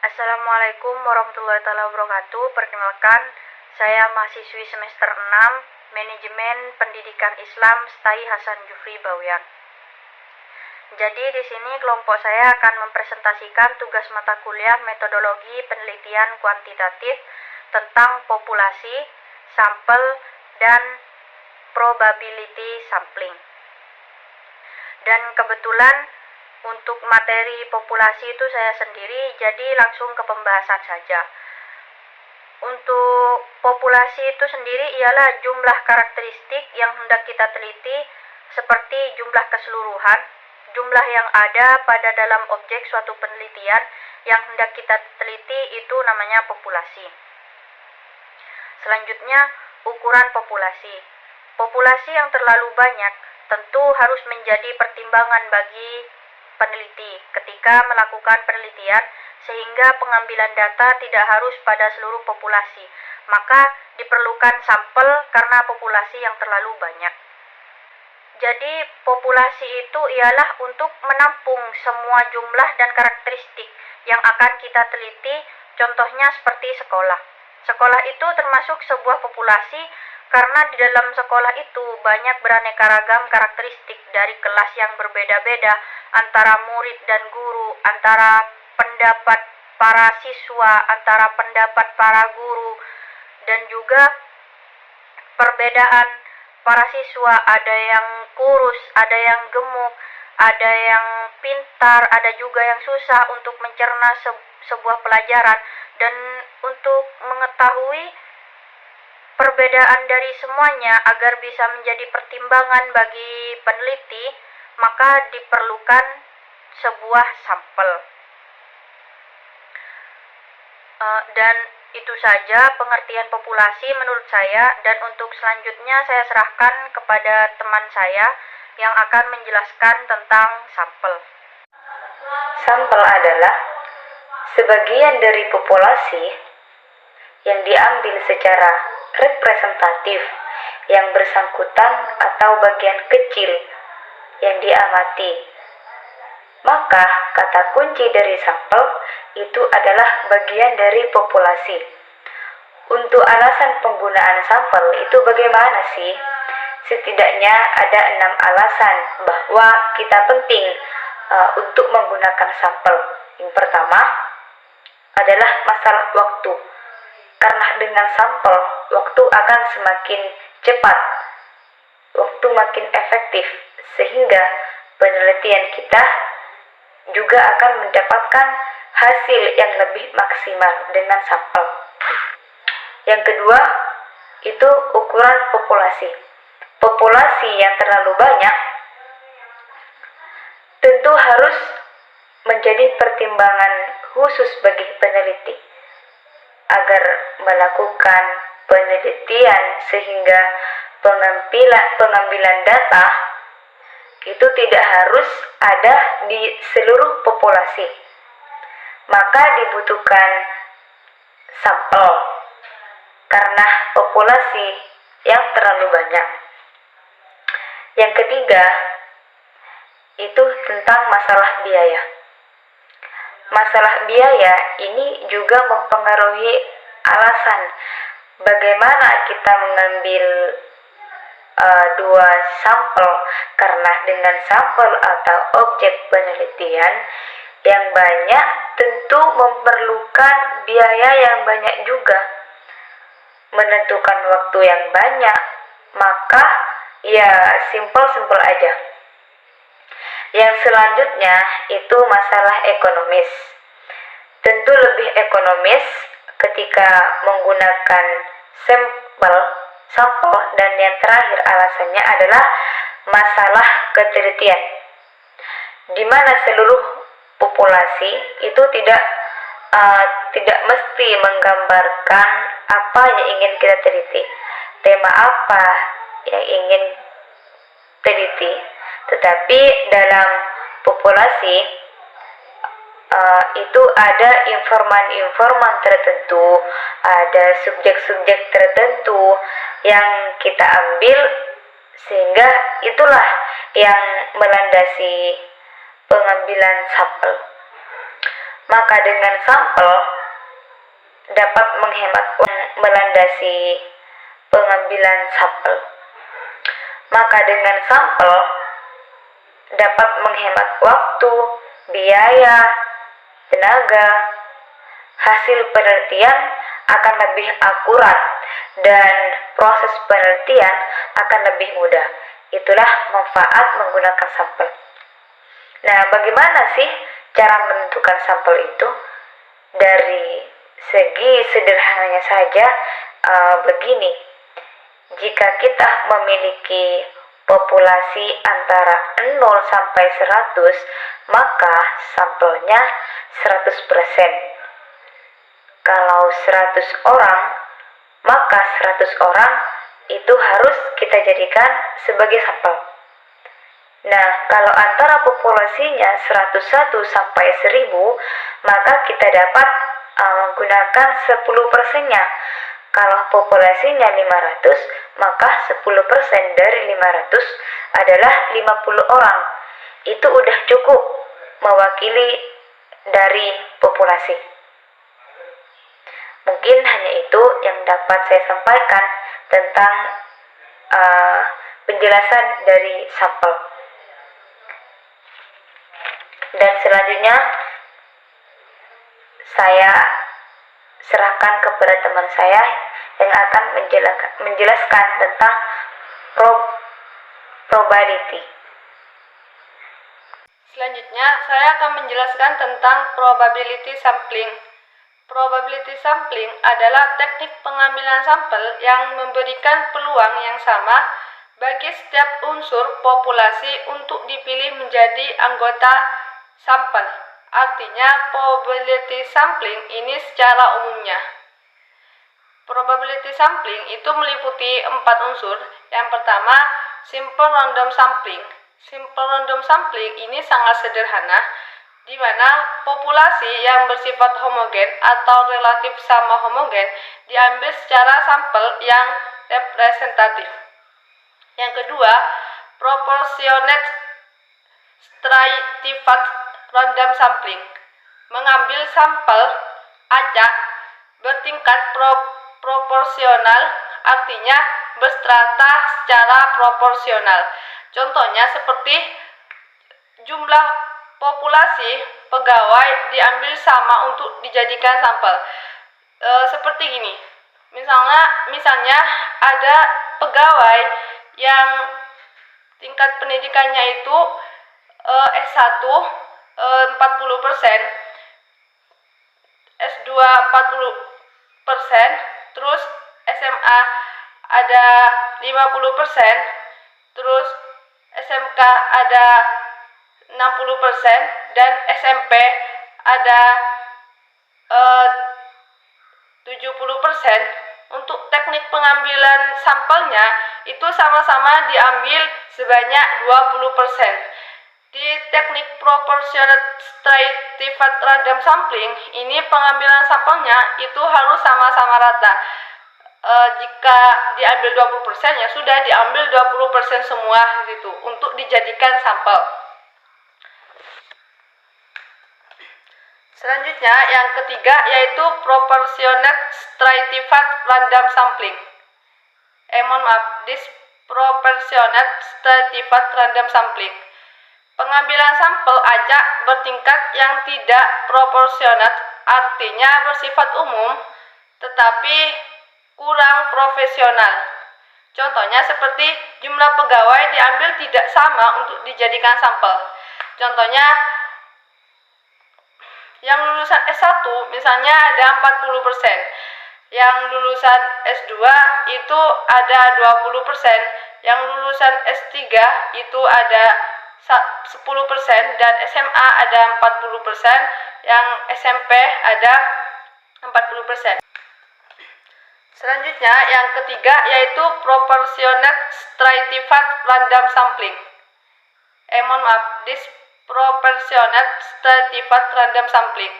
Assalamualaikum warahmatullahi wabarakatuh. Perkenalkan, saya mahasiswi semester 6 Manajemen Pendidikan Islam STAI Hasan Jufri Bawean. Jadi di sini kelompok saya akan mempresentasikan tugas mata kuliah metodologi penelitian kuantitatif tentang populasi, sampel, dan probability sampling. Dan kebetulan untuk materi populasi itu saya sendiri, jadi langsung ke pembahasan saja. Untuk populasi itu sendiri ialah jumlah karakteristik yang hendak kita teliti seperti jumlah keseluruhan, jumlah yang ada pada dalam objek suatu penelitian yang hendak kita teliti itu namanya populasi. Selanjutnya, ukuran populasi. Populasi yang terlalu banyak tentu harus menjadi pertimbangan bagi peneliti ketika melakukan penelitian, sehingga pengambilan data tidak harus pada seluruh populasi. Maka diperlukan sampel karena populasi yang terlalu banyak. Jadi populasi itu ialah untuk menampung semua jumlah dan karakteristik yang akan kita teliti. Contohnya seperti sekolah. Sekolah itu termasuk sebuah populasi karena di dalam sekolah itu banyak beraneka ragam karakteristik dari kelas yang berbeda-beda, antara murid dan guru, antara pendapat para siswa, antara pendapat para guru, dan juga perbedaan para siswa, ada yang kurus, ada yang gemuk, ada yang pintar, ada juga yang susah untuk mencerna sebuah pelajaran. Dan untuk mengetahui perbedaan dari semuanya agar bisa menjadi pertimbangan bagi peneliti, maka diperlukan sebuah sampel. Dan itu saja pengertian populasi menurut saya, dan untuk selanjutnya saya serahkan kepada teman saya yang akan menjelaskan tentang sampel. Sampel adalah sebagian dari populasi yang diambil secara representatif yang bersangkutan atau bagian kecil yang diamati. Maka kata kunci dari sampel itu adalah bagian dari populasi. Untuk alasan penggunaan sampel itu bagaimana sih? Setidaknya ada 6 alasan bahwa kita penting untuk menggunakan sampel. Yang pertama adalah masalah waktu. Karena dengan sampel, waktu akan semakin cepat, waktu makin efektif, sehingga penelitian kita juga akan mendapatkan hasil yang lebih maksimal dengan sampel. Yang kedua, itu ukuran populasi. Populasi yang terlalu banyak tentu harus menjadi pertimbangan khusus bagi peneliti agar melakukan penelitian sehingga pengambilan data itu tidak harus ada di seluruh populasi. Maka dibutuhkan sampel karena populasi yang terlalu banyak. Yang ketiga, itu tentang masalah biaya. Masalah biaya ini juga mempengaruhi alasan bagaimana kita mengambil 2 sampel, karena dengan sampel atau objek penelitian yang banyak tentu memerlukan biaya yang banyak juga. Menentukan waktu yang banyak, maka ya simpel-simpel aja. Yang selanjutnya itu masalah ekonomis. Tentu lebih ekonomis ketika menggunakan sampel, dan yang terakhir alasannya adalah masalah ketelitian, di mana seluruh populasi itu tidak mesti menggambarkan apa yang ingin kita teliti, tema apa yang ingin teliti, tetapi dalam populasi itu ada informan-informan tertentu, ada subjek-subjek tertentu yang kita ambil, sehingga itulah yang melandasi pengambilan sampel. Maka dengan sampel dapat menghemat uang melandasi pengambilan sampel. Maka dengan sampel dapat menghemat waktu, biaya, tenaga. Hasil penelitian akan lebih akurat dan proses penelitian akan lebih mudah. Itulah manfaat menggunakan sampel. Nah, bagaimana sih cara menentukan sampel itu? Dari segi sederhananya saja, begini. Jika kita memiliki populasi antara 0 sampai 100, maka sampelnya 100%. Kalau 100 orang, maka 100 orang itu harus kita jadikan sebagai sampel. Nah, kalau antara populasinya 101 sampai 1000, maka kita dapat menggunakan 10%-nya. Kalau populasinya 500, maka 10% dari 500 adalah 50 orang. Itu udah cukup mewakili dari populasi. Mungkin hanya itu yang dapat saya sampaikan tentang penjelasan dari sampel. Dan selanjutnya saya serahkan kepada teman saya yang akan menjelaskan tentang probability. Selanjutnya, saya akan menjelaskan tentang probability sampling. Probability sampling adalah teknik pengambilan sampel yang memberikan peluang yang sama bagi setiap unsur populasi untuk dipilih menjadi anggota sampel. Artinya, probability sampling ini secara umumnya. Probability sampling itu meliputi 4 unsur. Yang pertama, simple random sampling. Simple random sampling ini sangat sederhana, di mana populasi yang bersifat homogen atau relatif sama homogen diambil secara sampel yang representatif. Yang kedua, proportionate stratified random sampling, mengambil sampel acak bertingkat proporsional, artinya berstrata secara proporsional. Contohnya seperti jumlah populasi pegawai diambil sama untuk dijadikan sampel. Seperti ini. Misalnya ada pegawai yang tingkat pendidikannya itu S1 40%, S2 40%, terus SMA ada 50%, terus SMK ada 60%, dan SMP ada 70%. Untuk teknik pengambilan sampelnya itu sama-sama diambil sebanyak 20%. Di teknik proportionate stratified random sampling ini pengambilan sampelnya itu harus sama-sama rata. Jika diambil 20%, ya sudah diambil 20% semua gitu untuk dijadikan sampel. Selanjutnya yang ketiga yaitu proportionate stratified random sampling. Disproportionate stratified random sampling. Pengambilan sampel acak bertingkat yang tidak proporsionat, artinya bersifat umum tetapi kurang profesional. Contohnya seperti jumlah pegawai diambil tidak sama untuk dijadikan sampel. Contohnya yang lulusan S1 misalnya ada 40%, yang lulusan S2 itu ada 20%, yang lulusan S3 itu ada 10%, dan SMA ada 40%, yang SMP ada 40%. Selanjutnya yang ketiga yaitu proportionate stratified random sampling. Disproportionate stratified random sampling.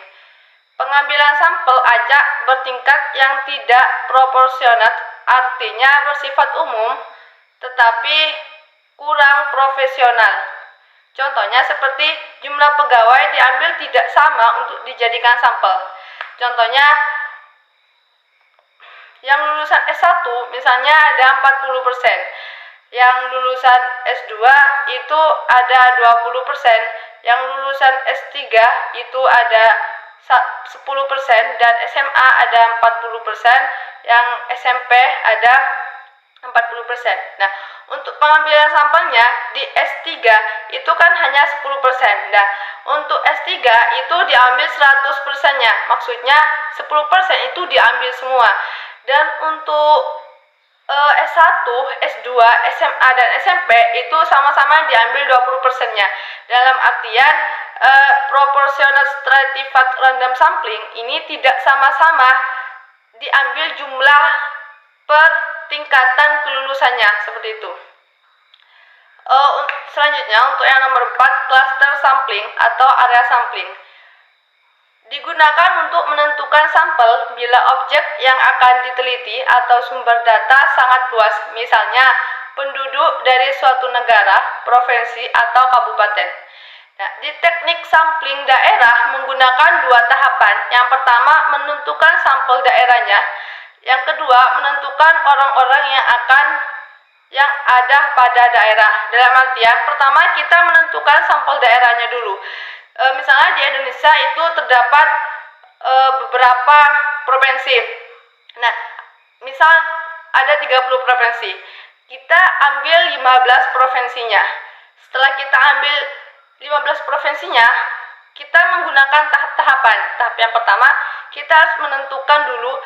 Pengambilan sampel acak bertingkat yang tidak proporsionat, artinya bersifat umum tetapi kurang profesional. Contohnya seperti jumlah pegawai diambil tidak sama untuk dijadikan sampel. Contohnya, yang lulusan S1 misalnya ada 40%, yang lulusan S2 itu ada 20%, yang lulusan S3 itu ada 10%, dan SMA ada 40%, yang SMP ada 40%. Nah, untuk pengambilan sampelnya di S3 itu kan hanya 10%. Nah, untuk S3 itu diambil 100%-nya. Maksudnya 10% itu diambil semua. Dan untuk S1, S2, SMA, dan SMP itu sama-sama diambil 20%-nya. Dalam artian proportional stratified random sampling ini tidak sama-sama diambil jumlah per tingkatan kelulusannya, seperti itu. Selanjutnya untuk yang nomor 4, cluster sampling atau area sampling. Digunakan untuk menentukan sampel bila objek yang akan diteliti atau sumber data sangat luas, misalnya penduduk dari suatu negara, provinsi, atau kabupaten. Nah, di teknik sampling daerah menggunakan 2 tahapan. Yang pertama, menentukan sampel daerahnya. Yang kedua, menentukan orang-orang yang ada pada daerah. Dalam artian, pertama kita menentukan sampel daerahnya dulu. Misalnya di Indonesia itu terdapat beberapa provinsi. Nah, misal ada 30 provinsi. Kita ambil 15 provinsinya. Setelah kita ambil 15 provinsinya, kita menggunakan tahap-tahapan. Tahap yang pertama, kita harus menentukan dulu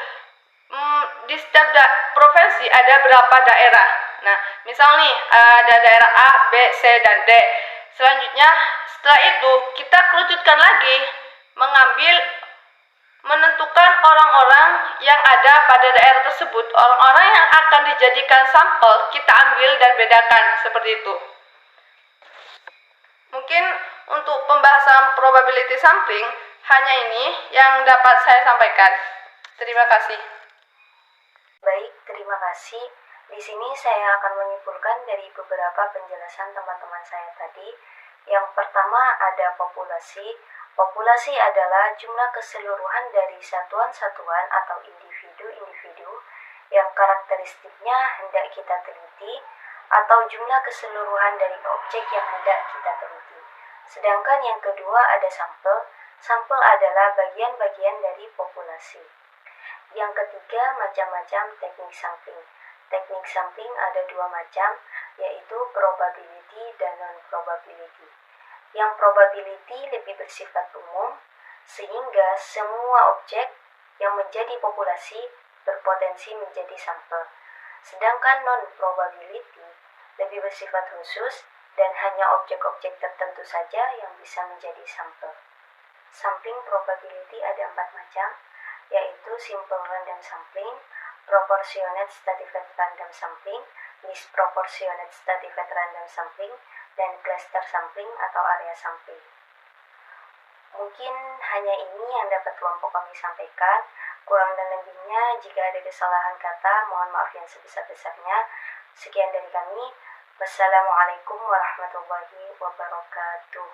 di setiap provinsi ada berapa daerah. Nah, misal nih ada daerah A, B, C, dan D. Selanjutnya, setelah itu kita kerucutkan lagi, menentukan orang-orang yang ada pada daerah tersebut. Orang-orang yang akan dijadikan sampel kita ambil dan bedakan, seperti itu. Mungkin untuk pembahasan probability sampling hanya ini yang dapat saya sampaikan. Terima kasih. Baik, terima kasih. Di sini saya akan menyimpulkan dari beberapa penjelasan teman-teman saya tadi. Yang pertama ada populasi. Populasi adalah jumlah keseluruhan dari satuan-satuan atau individu-individu yang karakteristiknya hendak kita teliti, atau jumlah keseluruhan dari objek yang hendak kita teliti. Sedangkan yang kedua ada sampel. Sampel adalah bagian-bagian dari populasi. Yang ketiga, macam-macam teknik sampling. Teknik sampling ada 2 macam, yaitu probability dan non-probability. Yang probability lebih bersifat umum, sehingga semua objek yang menjadi populasi berpotensi menjadi sampel. Sedangkan non-probability lebih bersifat khusus dan hanya objek-objek tertentu saja yang bisa menjadi sampel. Sampling probability ada 4 macam, yaitu simple random sampling, proportionate stratified random sampling, disproportionate stratified random sampling, dan cluster sampling atau area sampling. Mungkin hanya ini yang dapat kelompok kami sampaikan. Kurang dan lebihnya, jika ada kesalahan kata, mohon maaf yang sebesar-besarnya. Sekian dari kami. Wassalamualaikum warahmatullahi wabarakatuh.